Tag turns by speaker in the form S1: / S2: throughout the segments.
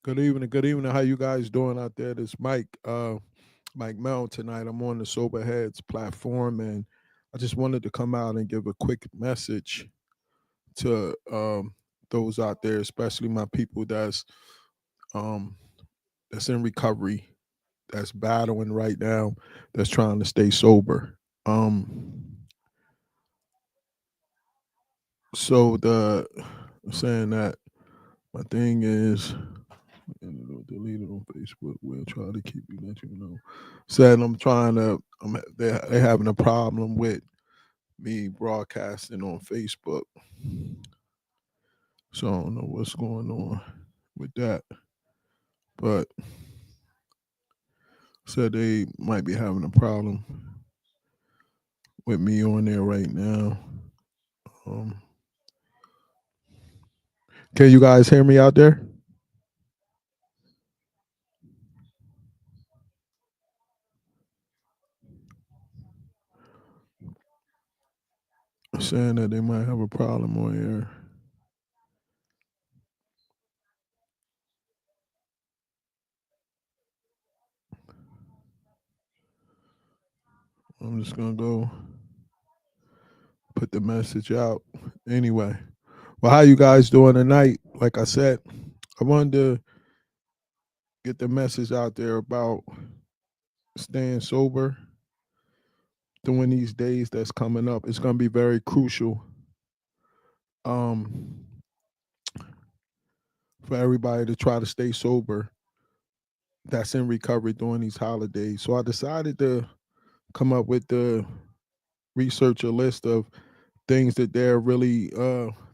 S1: Good evening. Good evening. How you guys doing out there? This Mike Mel tonight. I'm on the Soberheadz platform, and I just wanted to come out and give a quick message to those out there, especially my people um, that's in recovery, that's battling right now, that's trying to stay sober. So the saying that my thing is delete it on Facebook. We'll try to keep you let you know. Said I'm trying to. They having a problem with me broadcasting on Facebook. So I don't know what's going on with that. But said they might be having a problem with me on there right now. Um, can you guys hear me out there? Saying that they might have a problem on here. I'm just gonna go put the message out anyway. Well, how you guys doing tonight? Like I said, I wanted to get the message out there about staying sober during these days that's coming up. It's going to be very crucial um, for everybody to try to stay sober that's in recovery during these holidays. So I decided to come up with the research a list of things that they're really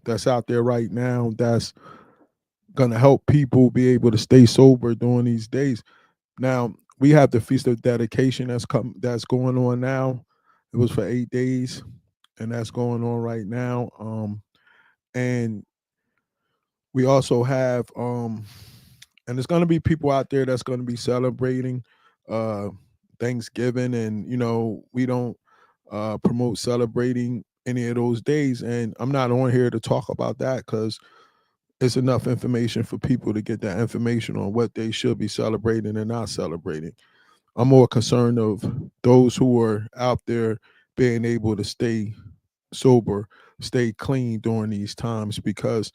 S1: that's out there right now that's going to help people be able to stay sober during these days. Now we have the Feast of Dedication that's going on now. It was for 8 days, and that's going on right now. And we also have, and there's going to be people out there that's going to be celebrating uh, Thanksgiving, and we don't promote celebrating any of those days. And I'm not on here to talk about that because it's enough information for people to get that information on what they should be celebrating and not celebrating. I'm more concerned of those who are out there being able to stay sober, stay clean during these times because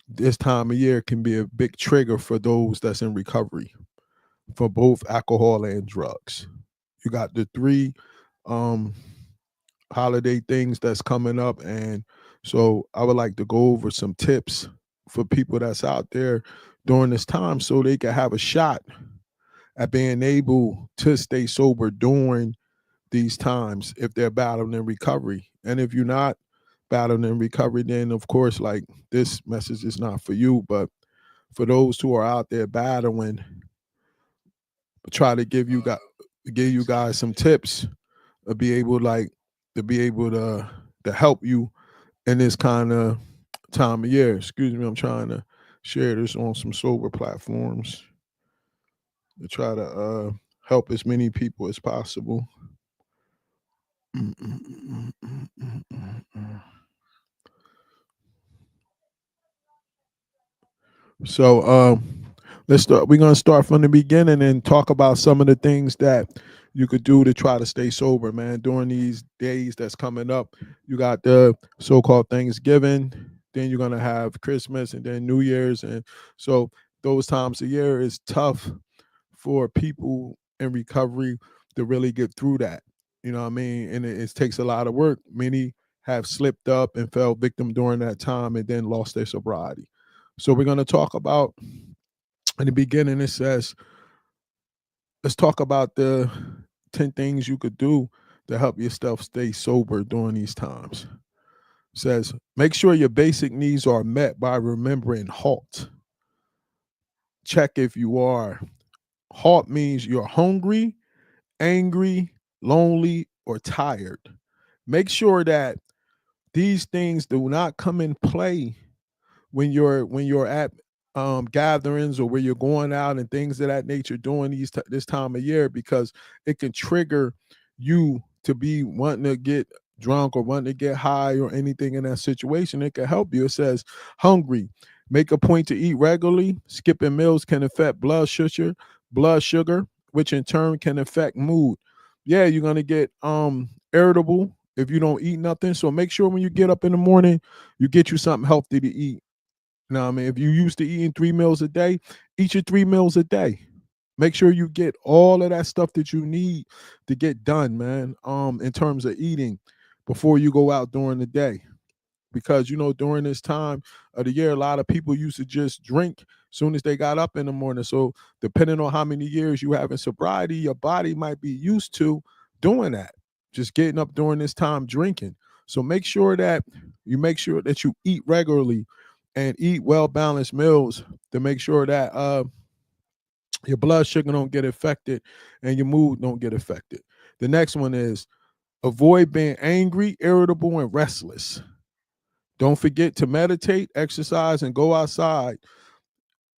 S1: this time of year can be a big trigger for those that's in recovery for both alcohol and drugs. You got the three um, holiday things that's coming up, and so I would like to go over some tips for people that's out there during this time so they can have a shot at being able to stay sober during these times if they're battling in recovery. And if you're not battling in recovery, then of course, like, this message is not for you. But for those who are out there battling, try to give you guys some tips to be able to help you in this kind of time of year. Excuse me, I'm trying to share this on some sober platforms to try to help as many people as possible. So let's start. We're gonna start from the beginning and talk about some of the things that you could do to try to stay sober, man. During these days that's coming up, you got the so-called Thanksgiving, then you're gonna have Christmas, and then New Year's, and so those times of year is tough for people in recovery to really get through that. You know what I mean? And it takes a lot of work. Many have slipped up and fell victim during that time and then lost their sobriety. So we're going to talk about, in the beginning, it says, let's talk about the 10 things you could do to help yourself stay sober during these times. It says, make sure your basic needs are met by remembering HALT. Check if you are. HALT means you're hungry, angry, lonely, or tired. Make sure that these things do not come in play when you're at gatherings or where you're going out and things of that nature during this time of year, because it can trigger you to be wanting to get drunk or wanting to get high or anything in that situation. It can help you. It says hungry. Make a point to eat regularly. Skipping meals can affect blood sugar, which in turn can affect mood. Yeah, you're gonna get irritable if you don't eat nothing. So make sure when you get up in the morning, you get you something healthy to eat. Now, I mean, if you used to eating 3 meals a day, eat your 3 meals a day. Make sure you get all of that stuff that you need to get done, man. In terms of eating before you go out during the day, because during this time of the year, a lot of people used to just drink soon as they got up in the morning. So depending on how many years you have in sobriety, your body might be used to doing that, just getting up during this time drinking. So make sure that you eat regularly and eat well balanced meals to make sure that your blood sugar don't get affected and your mood don't get affected. The next one is avoid being angry, irritable, and restless. Don't forget to meditate, exercise, and go outside.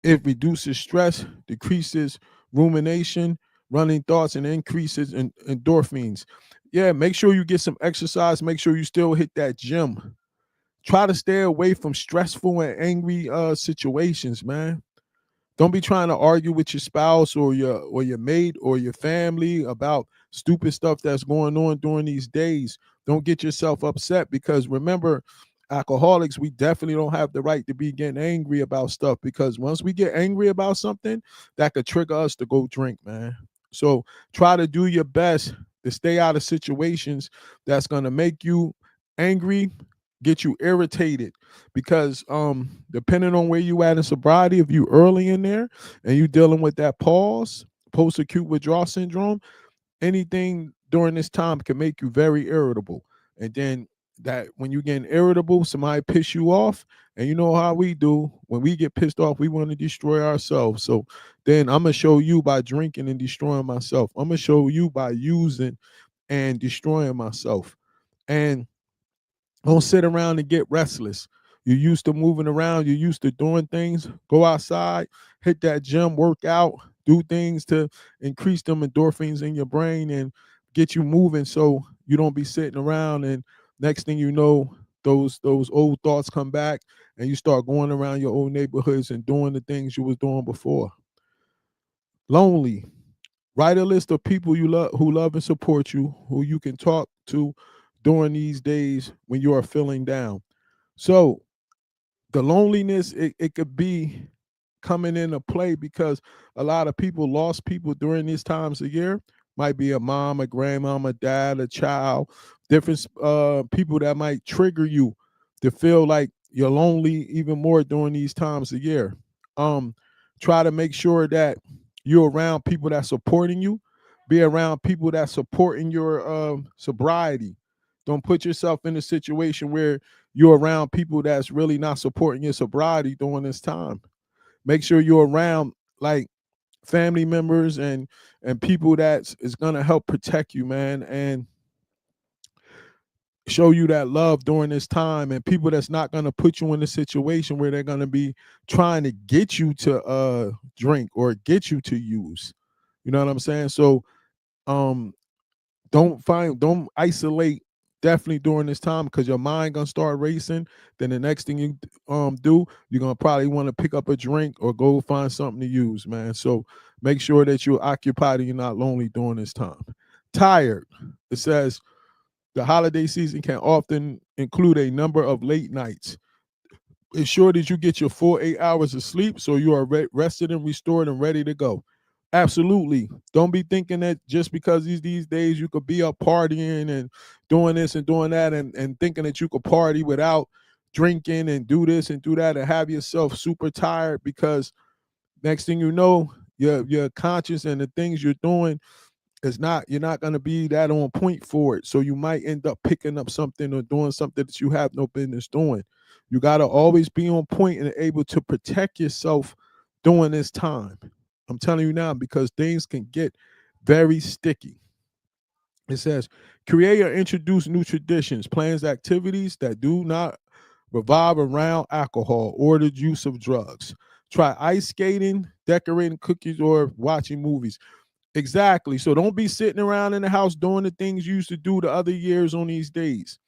S1: It reduces stress, decreases rumination, running thoughts, and increases in endorphins. Yeah, make sure you get some exercise. Make sure you still hit that gym. Try to stay away from stressful and angry situations, man. Don't be trying to argue with your spouse or your mate or your family about stupid stuff that's going on during these days. Don't get yourself upset, because remember, alcoholics, we definitely don't have the right to be getting angry about stuff, because once we get angry about something, that could trigger us to go drink, man. So try to do your best to stay out of situations that's going to make you angry, get you irritated, because depending on where you at in sobriety, if you early in there and you dealing with that pause, post-acute withdrawal syndrome, anything during this time can make you very irritable. And then that when you getting irritable, somebody piss you off, and you know how we do. When we get pissed off, we want to destroy ourselves. So then I'm gonna show you by drinking and destroying myself. I'm gonna show you by using and destroying myself. And don't sit around and get restless. You're used to moving around. You're used to doing things. Go outside, hit that gym, work out, do things to increase them endorphins in your brain and get you moving, so you don't be sitting around. And next thing you know, those old thoughts come back, and you start going around your old neighborhoods and doing the things you was doing before. Lonely. Write a list of people you love, who love and support you, who you can talk to during these days when you are feeling down. So the loneliness, it could be coming into play because a lot of people lost people during these times of year. Might be a mom, a grandmom, a dad, a child, different people that might trigger you to feel like you're lonely even more during these times of year. Um, Try to make sure that you're around people that supporting you. Be around people that supporting your sobriety. Don't put yourself in a situation where you're around people that's really not supporting your sobriety during this time. Make sure you're around like family members and people that is gonna help protect you, man, and show you that love during this time, and people that's not gonna put you in a situation where they're gonna be trying to get you to drink or get you to use. You know what I'm saying? So um don't isolate definitely during this time, because your mind gonna start racing. Then the next thing you do, you're gonna probably want to pick up a drink or go find something to use, man. So make sure that you're occupied and you're not lonely during this time. Tired. It says the holiday season can often include a number of late nights. Ensure that you get your full 8 hours of sleep so you are rested and restored and ready to go. Absolutely. Don't be thinking that just because these days you could be up partying and doing this and doing that, and thinking that you could party without drinking and do this and do that and have yourself super tired, because next thing you know, your conscience and the things you're doing is not, you're not going to be that on point for it. So you might end up picking up something or doing something that you have no business doing. You got to always be on point and able to protect yourself during this time. I'm telling you now, because things can get very sticky. It says, create or introduce new traditions, plans, activities that do not revolve around alcohol or the use of drugs. Try ice skating, decorating cookies, or watching movies. Exactly. So don't be sitting around in the house doing the things you used to do the other years on these days.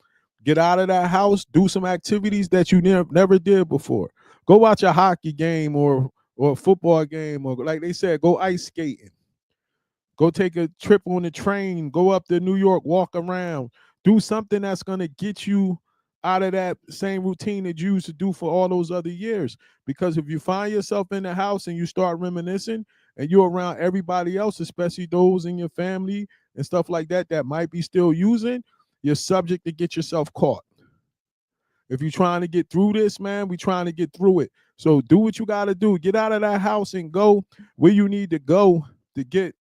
S1: Get out of that house, do some activities that you never did before. Go watch a hockey game or a football game, or like they said, go ice skating. Go take a trip on the train. Go up to New York, walk around. Do something that's gonna get you out of that same routine that you used to do for all those other years. Because if you find yourself in the house and you start reminiscing and you're around everybody else, especially those in your family and stuff like that that might be still using, you're subject to get yourself caught. If you're trying to get through this, man, we trying to get through it. So do what you got to do. Get out of that house and go where you need to go to get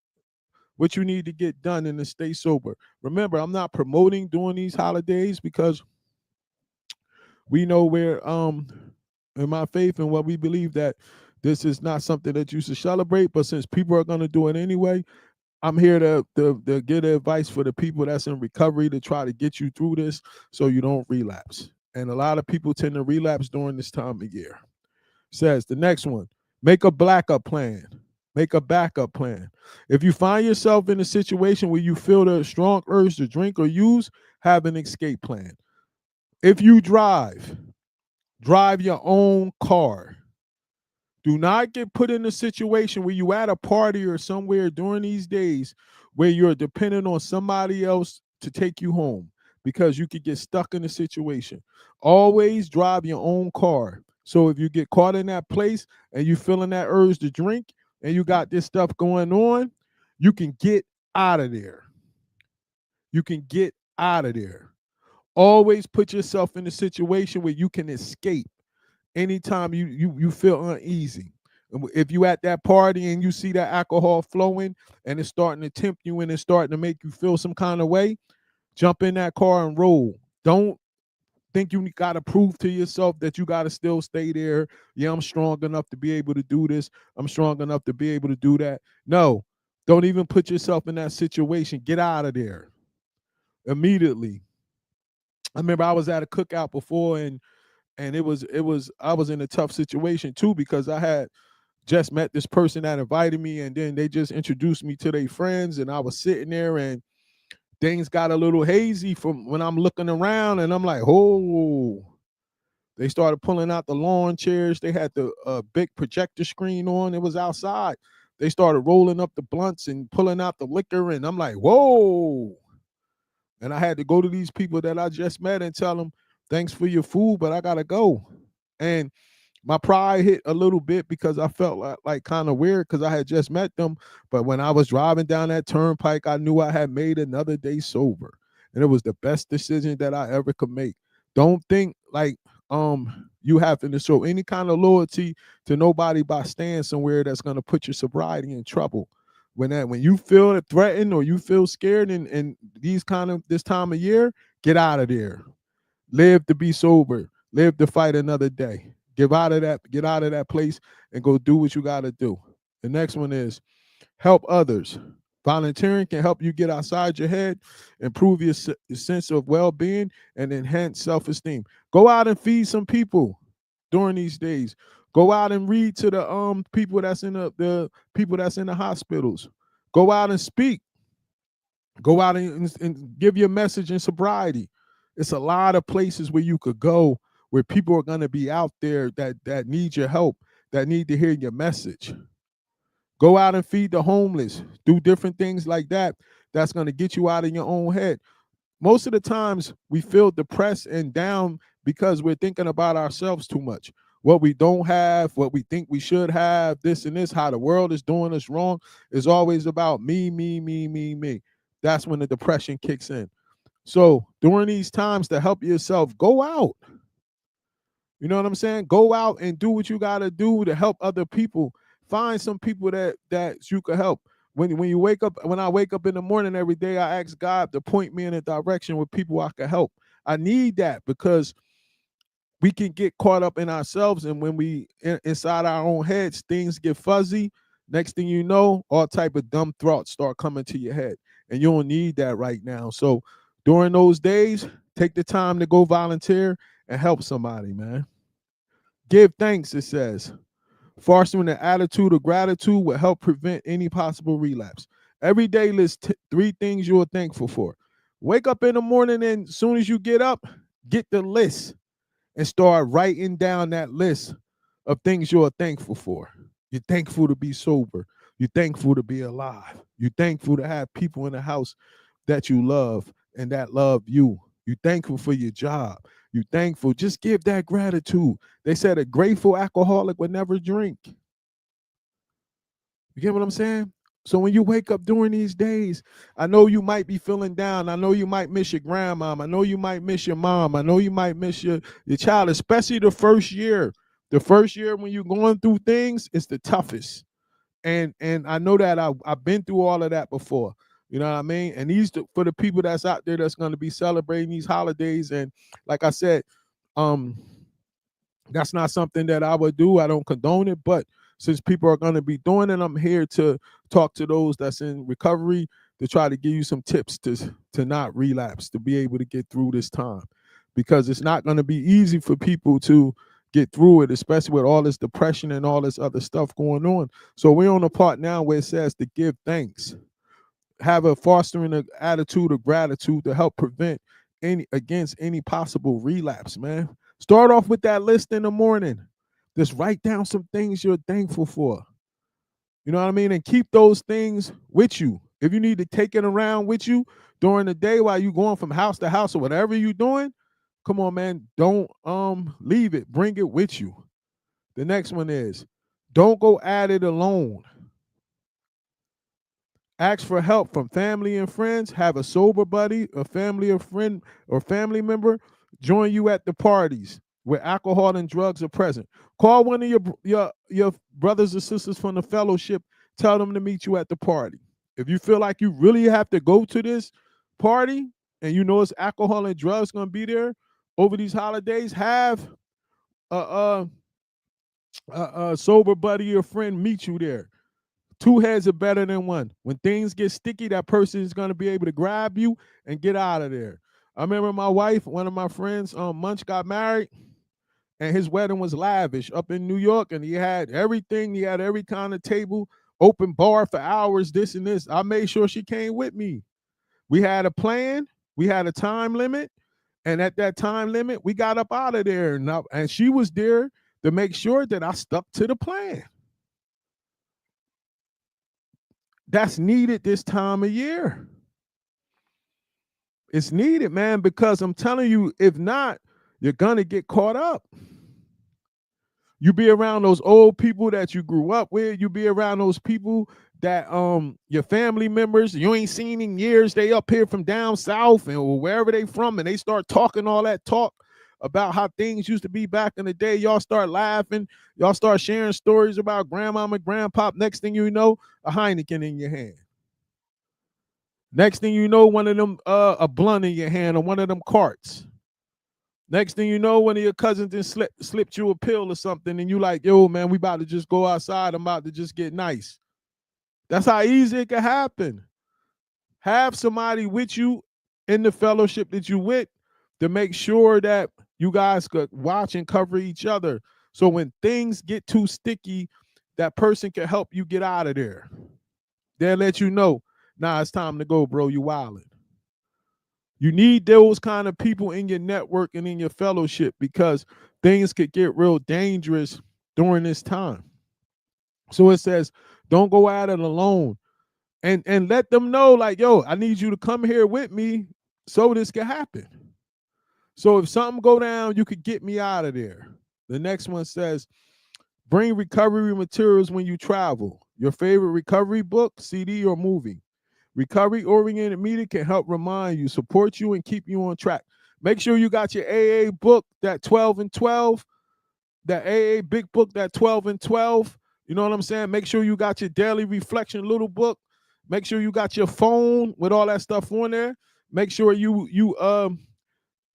S1: what you need to get done and to stay sober. Remember, I'm not promoting during these holidays because we know where in my faith and what we believe that this is not something that you should celebrate. But since people are gonna do it anyway, I'm here to get advice for the people that's in recovery to try to get you through this so you don't relapse. And a lot of people tend to relapse during this time of year. Says the next one, make a backup plan. Make a backup plan. If you find yourself in a situation where you feel the strong urge to drink or use, have an escape plan. If you drive your own car. Do not get put in a situation where you at a party or somewhere during these days where you're dependent on somebody else to take you home because you could get stuck in a situation. Always drive your own car. So if you get caught in that place and you feeling that urge to drink and you got this stuff going on, you can get out of there. You can get out of there. Always put yourself in a situation where you can escape anytime you feel uneasy. If you at that party and you see that alcohol flowing and it's starting to tempt you and it's starting to make you feel some kind of way, jump in that car and roll. Don't think you got to prove to yourself that you got to still stay there. Yeah, I'm strong enough to be able to do this. I'm strong enough to be able to do that. No, don't even put yourself in that situation. Get out of there immediately. I remember I was at a cookout before and it was I was in a tough situation too because I had just met this person that invited me and then they just introduced me to their friends and I was sitting there and things got a little hazy from when I'm looking around and I'm like, oh, they started pulling out the lawn chairs. They had the big projector screen on. It was outside. They started rolling up the blunts and pulling out the liquor and I'm like, whoa. And I had to go to these people that I just met and tell them, thanks for your food, but I gotta go. And my pride hit a little bit because I felt like kind of weird because I had just met them. But when I was driving down that turnpike, I knew I had made another day sober. And it was the best decision that I ever could make. Don't think like you having to show any kind of loyalty to nobody by staying somewhere that's gonna put your sobriety in trouble. When you feel threatened or you feel scared and these kind of this time of year, get out of there. Live to be sober. Live to fight another day. Get out of that place and go do what you got to do. The next one is help others. Volunteering can help you get outside your head, improve your sense of well-being, and enhance self-esteem. Go out and feed some people during these days. Go out and read to the people that's in the people that's in the hospitals. Go out and speak. Go out and give your message in sobriety. It's a lot of places where you could go where people are going to be out there that need your help, that need to hear your message. Go out and feed the homeless. Do different things like that. That's going to get you out of your own head. Most of the times we feel depressed and down because we're thinking about ourselves too much. What we don't have, what we think we should have, this and this, how the world is doing us wrong is always about me, me, me, me, me. That's when the depression kicks in. So during these times to help yourself, go out. You know what I'm saying? Go out and do what you got to do to help other people. Find some people that you could help. When you wake up, when I wake up in the morning every day, I ask God to point me in a direction with people I could help. I need that because we can get caught up in ourselves, and when we inside our own heads, things get fuzzy. Next thing you know, all type of dumb thoughts start coming to your head, and you don't need that right now. So during those days, take the time to go volunteer and help somebody, man. Give thanks, it says. Fostering an attitude of gratitude will help prevent any possible relapse. Every day, list 3 things you're thankful for. Wake up in the morning, and as soon as you get up, get the list and start writing down that list of things you're thankful for. You're thankful to be sober. You're thankful to be alive. You're thankful to have people in the house that you love and that love you. You're thankful for your job. You're thankful. Just give that gratitude. They said a grateful alcoholic would never drink. You get what I'm saying? So when you wake up during these days, I know you might be feeling down. I know you might miss your grandmom. I know you might miss your mom. I know you might miss your child, especially the first year. The first year when you're going through things, it's the toughest. And I know that I've been through all of that before. You know what I mean? And for the people that's out there that's going to be celebrating these holidays. And like I said, um, that's not something that I would do. I don't condone it, but since people are going to be doing it, I'm here to talk to those that's in recovery to try to give you some tips to not relapse, to be able to get through this time, because it's not going to be easy for people to get through it, especially with all this depression and all this other stuff going on. So we're on a part now where it says to give thanks, have a fostering an attitude of gratitude to help prevent any possible relapse, man. Start off with that list in the morning. Just write down some things you're thankful for. You know what I mean? And keep those things with you. If you need to take it around with you during the day while you're going from house to house or whatever you're doing, come on, man. Don't leave it. Bring it with you. The next one is don't go at it alone. Ask for help from family and friends. Have a sober buddy, a family or friend or family member join you at the parties where alcohol and drugs are present. Call one of your brothers or sisters from the fellowship. Tell them to meet you at the party. If you feel like you really have to go to this party and you know it's alcohol and drugs going to be there over these holidays, have a, a sober buddy or friend meet you there. Two heads are better than one. When things get sticky, that person is going to be able to grab you and get out of there. I remember my wife, one of my friends, Munch, got married, and his wedding was lavish up in New York, and he had everything. He had every kind of table, open bar for hours, this and this. I made sure she came with me. We had a plan. We had a time limit, and at that time limit, we got up out of there, and she was there to make sure that I stuck to the plan. That's needed this time of year. It's needed, man, because I'm telling you, if not, you're going to get caught up. You be around those old people that you grew up with. You be around those people that your family members you ain't seen in years. They up here from down south and wherever they from, and they start talking all that talk about how things used to be back in the day. Y'all start laughing. Y'all start sharing stories about grandmama and grandpop. Next thing you know, a Heineken in your hand. Next thing you know, one of them a blunt in your hand or one of them carts. Next thing you know, one of your cousins then slipped you a pill or something, and you like, yo, man, we about to just go outside. I'm about to just get nice. That's how easy it can happen. Have somebody with you in the fellowship that you with to make sure that you guys could watch and cover each other. So when things get too sticky, that person can help you get out of there. They'll let you know, nah, it's time to go, bro. You wildin'. You need those kind of people in your network and in your fellowship because things could get real dangerous during this time. So it says, don't go at it alone. And let them know, like, yo, I need you to come here with me so this can happen. So if something go down, you could get me out of there. The next one says, bring recovery materials when you travel. Your favorite recovery book, CD, or movie. Recovery-oriented media can help remind you, support you, and keep you on track. Make sure you got your AA book, that 12 and 12, that AA big book, that 12 and 12. You know what I'm saying? Make sure you got your daily reflection little book. Make sure you got your phone with all that stuff on there. Make sure you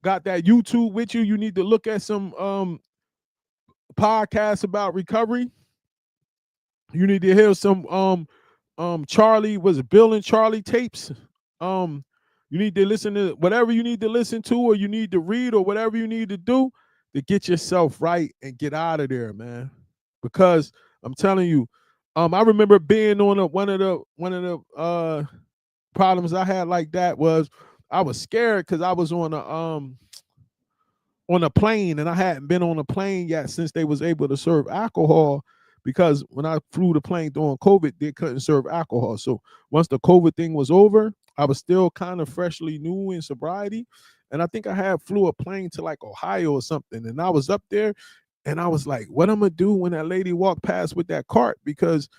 S1: got that YouTube with you. You need to look at some podcasts about recovery. You need to hear some Charlie, was it Bill and Charlie tapes? You need to listen to whatever you need to listen to, or you need to read, or whatever you need to do to get yourself right and get out of there, man. Because I'm telling you, I remember being on one of the problems I had like that was I was scared because I was on on a plane, and I hadn't been on a plane yet since they was able to serve alcohol, because when I flew the plane during COVID, they couldn't serve alcohol. So once the COVID thing was over, I was still kind of freshly new in sobriety. And I think I had flew a plane to like Ohio or something. And I was up there and I was like, what I'm gonna do when that lady walked past with that cart? Because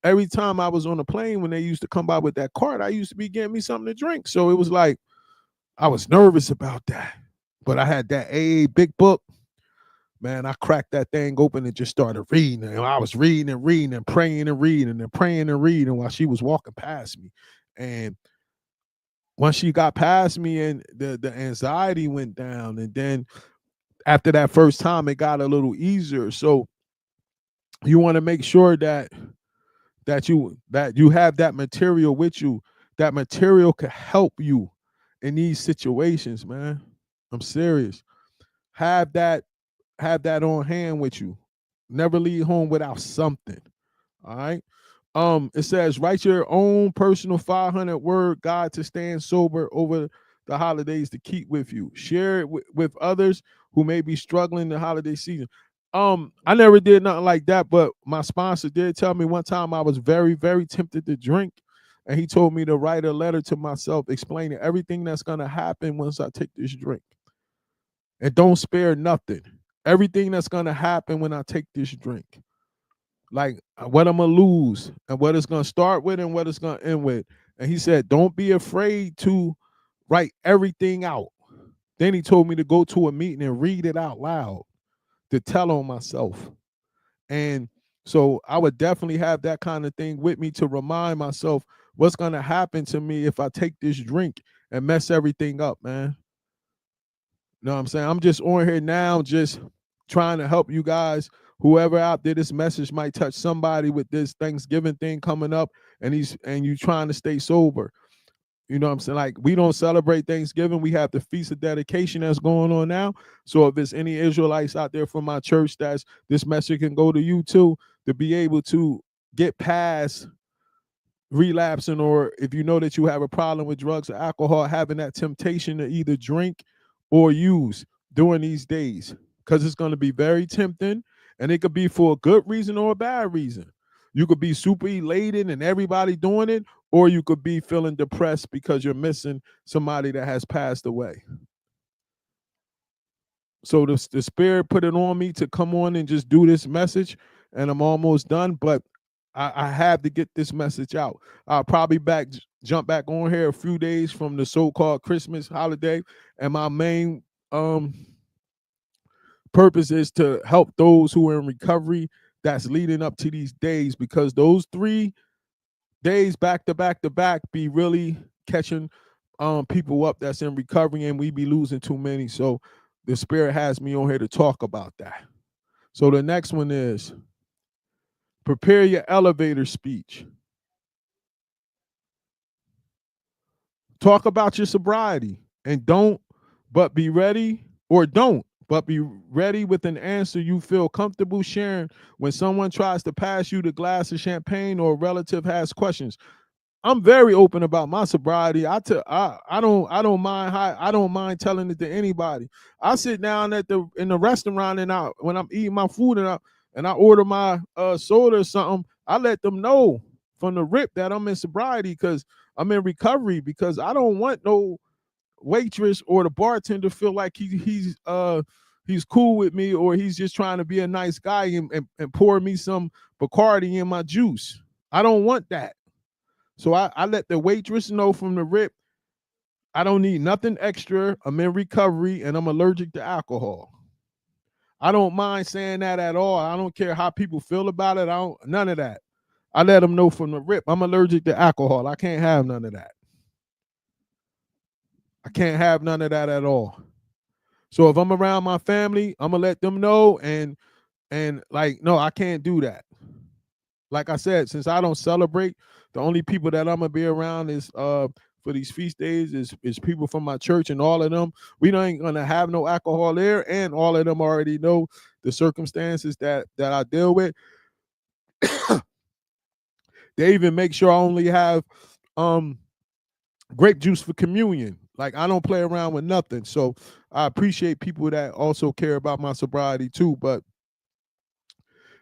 S1: every time I was on a plane, when they used to come by with that cart, I used to be getting me something to drink. So it was like, I was nervous about that. But I had that AA big book. Man, I cracked that thing open and just started reading. And I was reading and reading and praying and reading and praying and reading while she was walking past me. And once she got past me and the anxiety went down, and then after that first time, it got a little easier. So you want to make sure that you have that material with you. That material could help you in these situations, man. I'm serious. Have that on hand with you. Never leave home without something. All right. It says write your own personal 500-word guide to staying sober over the holidays to keep with you. Share it with others who may be struggling the holiday season. I never did nothing like that, but my sponsor did tell me one time I was very, very tempted to drink. And he told me to write a letter to myself explaining everything that's gonna happen once I take this drink. And don't spare nothing. Everything that's gonna happen when I take this drink. Like what I'm gonna lose and what it's gonna start with and what it's gonna end with. And he said, don't be afraid to write everything out. Then he told me to go to a meeting and read it out loud, to tell on myself. And so I would definitely have that kind of thing with me to remind myself what's gonna happen to me if I take this drink and mess everything up, man. You know what I'm saying? I'm just on here now, just trying to help you guys. Whoever out there, this message might touch somebody with this Thanksgiving thing coming up, and you trying to stay sober. You know what I'm saying? Like, we don't celebrate Thanksgiving. We have the Feast of Dedication that's going on now. So if there's any Israelites out there from my church, this message can go to you too, to be able to get past relapsing, or if you know that you have a problem with drugs or alcohol, having that temptation to either drink or use during these days, because it's going to be very tempting, and it could be for a good reason or a bad reason. You could be super elated and everybody doing it, or you could be feeling depressed because you're missing somebody that has passed away. So the Spirit put it on me to come on and just do this message, and I'm almost done, but I have to get this message out. I'll probably jump back on here a few days from the so-called Christmas holiday, and my main purpose is to help those who are in recovery that's leading up to these days, because those 3 days back to back to back be really catching people up that's in recovery, and we be losing too many. So the Spirit has me on here to talk about that. So the next one is prepare your elevator speech. Talk about your sobriety, and but be ready with an answer you feel comfortable sharing when someone tries to pass you the glass of champagne or a relative has questions. I'm very open about my sobriety. I don't mind telling it to anybody. I sit down in the restaurant, and when I'm eating my food and I order my soda or something, I let them know from the rip that I'm in sobriety, because I'm in recovery, because I don't want no waitress or the bartender feel like he's cool with me, or he's just trying to be a nice guy and pour me some Bacardi in my juice. I don't want that. So I let the waitress know from the rip, I don't need nothing extra. I'm in recovery and I'm allergic to alcohol. I don't mind saying that at all. I don't care how people feel about it. None of that. I let them know from the rip, I'm allergic to alcohol. I can't have none of that. I can't have none of that at all. So if I'm around my family, I'm gonna let them know, and like, no, I can't do that. Like I said, since I don't celebrate, the only people that I'm gonna be around is for these feast days is people from my church, and all of them, we ain't gonna have no alcohol there, and all of them already know the circumstances that I deal with. They even make sure I only have grape juice for communion. Like, I don't play around with nothing. So I appreciate people that also care about my sobriety too. But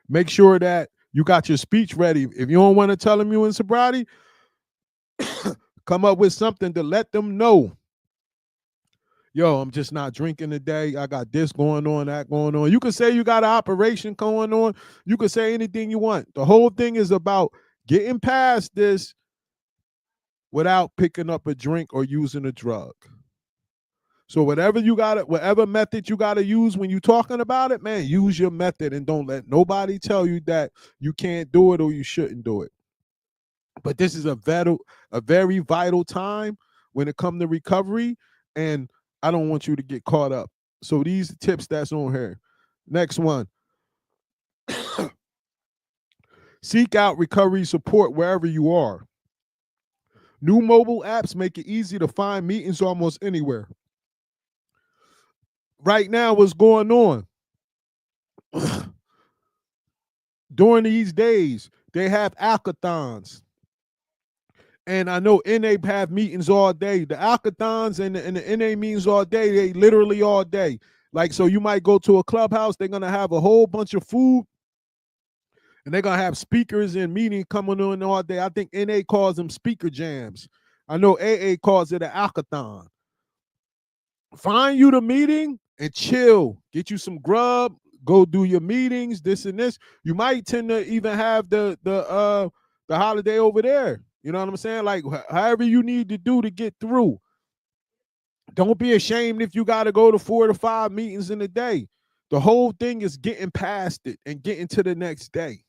S1: make sure that you got your speech ready. If you don't want to tell them you in sobriety, come up with something to let them know. Yo, I'm just not drinking today. I got this going on, that going on. You can say you got an operation going on. You can say anything you want. The whole thing is about getting past this without picking up a drink or using a drug. So whatever method you gotta use when you're talking about it, man, use your method and don't let nobody tell you that you can't do it or you shouldn't do it. But this is a very vital time when it comes to recovery, and I don't want you to get caught up. So these tips that's on here. Next one. Seek out recovery support wherever you are. New mobile apps make it easy to find meetings almost anywhere. Right now, what's going on? During these days, they have alkathons. And I know NA have meetings all day. The alkathons and the NA meetings all day, they literally all day. Like, so you might go to a clubhouse, they're going to have a whole bunch of food, and they're going to have speakers and meetings coming on all day. I think NA calls them speaker jams. I know AA calls it an alkathon. Find you the meeting and chill. Get you some grub. Go do your meetings, this and this. You might tend to even have the holiday over there. You know what I'm saying? Like, however you need to do to get through. Don't be ashamed if you got to go to 4 to 5 meetings in a day. The whole thing is getting past it and getting to the next day.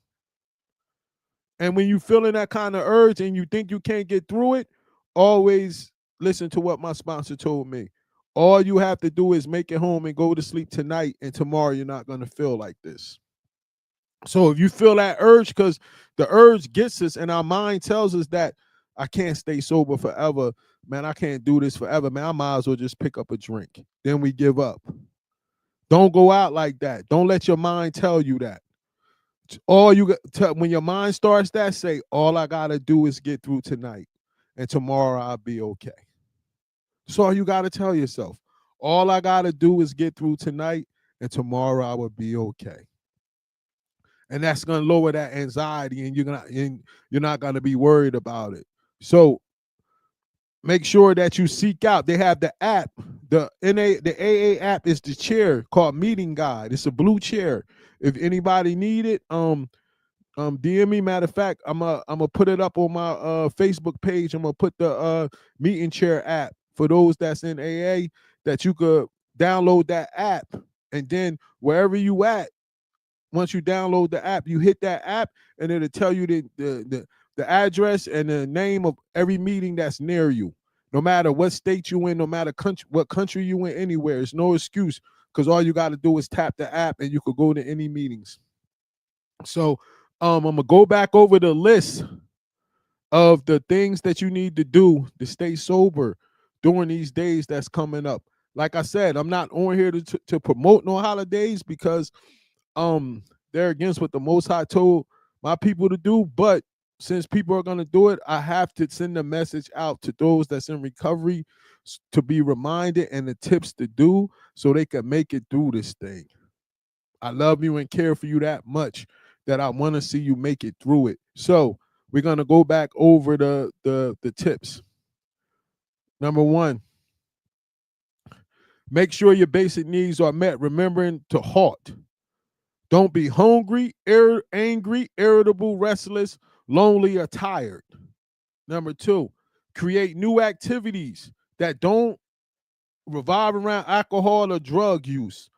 S1: And when you feeling that kind of urge and you think you can't get through it, always listen to what my sponsor told me. All you have to do is make it home and go to sleep tonight, and tomorrow you're not going to feel like this. So if you feel that urge, because the urge gets us and our mind tells us that I can't stay sober forever, man, I can't do this forever, man, I might as well just pick up a drink. Then we give up. Don't go out like that. Don't let your mind tell you that. All you got, when your mind starts that, say, all I got to do is get through tonight, and tomorrow I'll be okay. That's all you got to tell yourself. All I got to do is get through tonight, and tomorrow I will be okay. And that's going to lower that anxiety, and you're not going to be worried about it. So make sure that you seek out. They have the app. The AA app is the chair called Meeting Guide. It's a blue chair. If anybody need it, DM me. Matter of fact, I'm gonna put it up on my Facebook page. I'm gonna put the meeting chair app for those that's in AA, that you could download that app, and then wherever you at, once you download the app, you hit that app, and it'll tell you the address and the name of every meeting that's near you. No matter what state you in, no matter what country you in, anywhere, it's no excuse, because all you got to do is tap the app, and you could go to any meetings. So I'm gonna go back over the list of the things that you need to do to stay sober during these days that's coming up. Like I said, I'm not on here to promote no holidays, because they're against what the Most High told my people to do. But since people are going to do it, I have to send a message out to those that's in recovery to be reminded, and the tips to do so they can make it through this thing. I love you and care for you that much that I want to see you make it through it. So we're going to go back over the tips. Number 1, make sure your basic needs are met, remembering to halt. Don't be hungry, angry, irritable, restless, lonely, or tired. Number 2, create new activities that don't revolve around alcohol or drug use.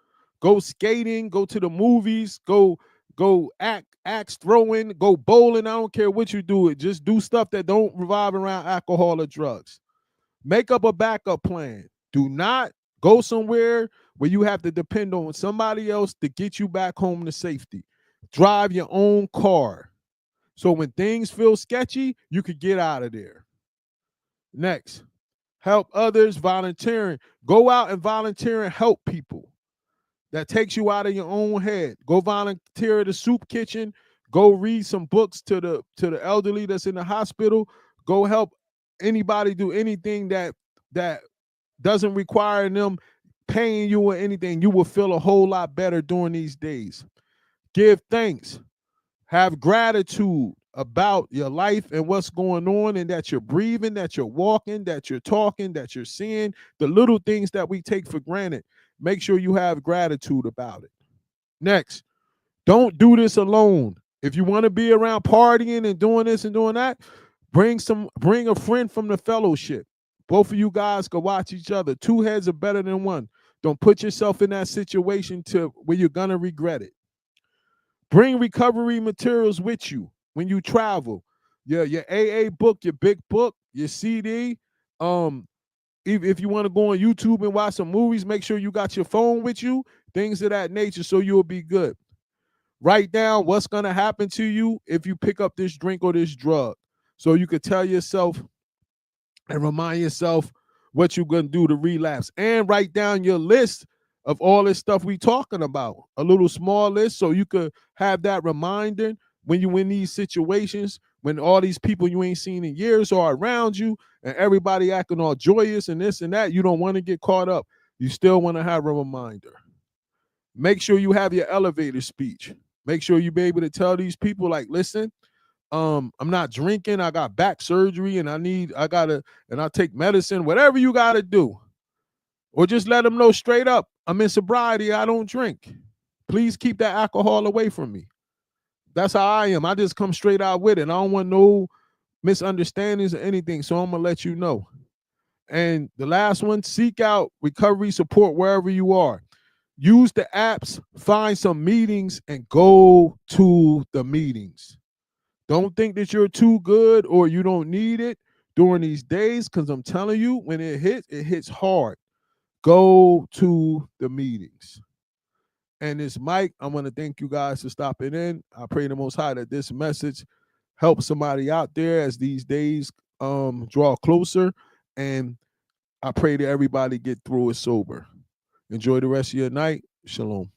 S1: Go skating, go to the movies, go axe throwing, go bowling. I don't care what you do. Just do stuff that don't revolve around alcohol or drugs. Make up a backup plan. Do not go somewhere where you have to depend on somebody else to get you back home to safety. Drive your own car. So when things feel sketchy, you could get out of there. Next, help others, volunteering. Go out and volunteer and help people. That takes you out of your own head. Go volunteer at the soup kitchen. Go read some books to the elderly that's in the hospital. Go help anybody do anything that doesn't require them paying you or anything. You will feel a whole lot better during these days. Give thanks. Have gratitude about your life and what's going on, and that you're breathing, that you're walking, that you're talking, that you're seeing. The little things that we take for granted. Make sure you have gratitude about it. Next, don't do this alone. If you want to be around partying and doing this and doing that, bring a friend from the fellowship. Both of you guys can watch each other. Two heads are better than one. Don't put yourself in that situation to where you're gonna regret it. Bring recovery materials with you when you travel. Your AA book, your big book, your CD. If you want to go on YouTube and watch some movies, make sure you got your phone with you, things of that nature, so you'll be good. Write down what's going to happen to you if you pick up this drink or this drug, so you could tell yourself and remind yourself what you're going to do to relapse. And write down your list of all this stuff we talking about, a little small list, so you could have that reminder when you in these situations, when all these people you ain't seen in years are around you and everybody acting all joyous and this and that. You don't want to get caught up. You still want to have a reminder. Make sure you have your elevator speech. Make sure you be able to tell these people, like, listen, I'm not drinking. I got back surgery and I take medicine, whatever you got to do. Or just let them know straight up, I'm in sobriety. I don't drink. Please keep that alcohol away from me. That's how I am. I just come straight out with it. I don't want no misunderstandings or anything. So I'm going to let you know. And the last one, seek out recovery support wherever you are. Use the apps, find some meetings, and go to the meetings. Don't think that you're too good or you don't need it during these days, because I'm telling you, when it hits hard. Go to the meetings. And it's Mike. I want to thank you guys for stopping in. I pray the Most High that this message helps somebody out there as these days draw closer. And I pray that everybody get through it sober. Enjoy the rest of your night. Shalom.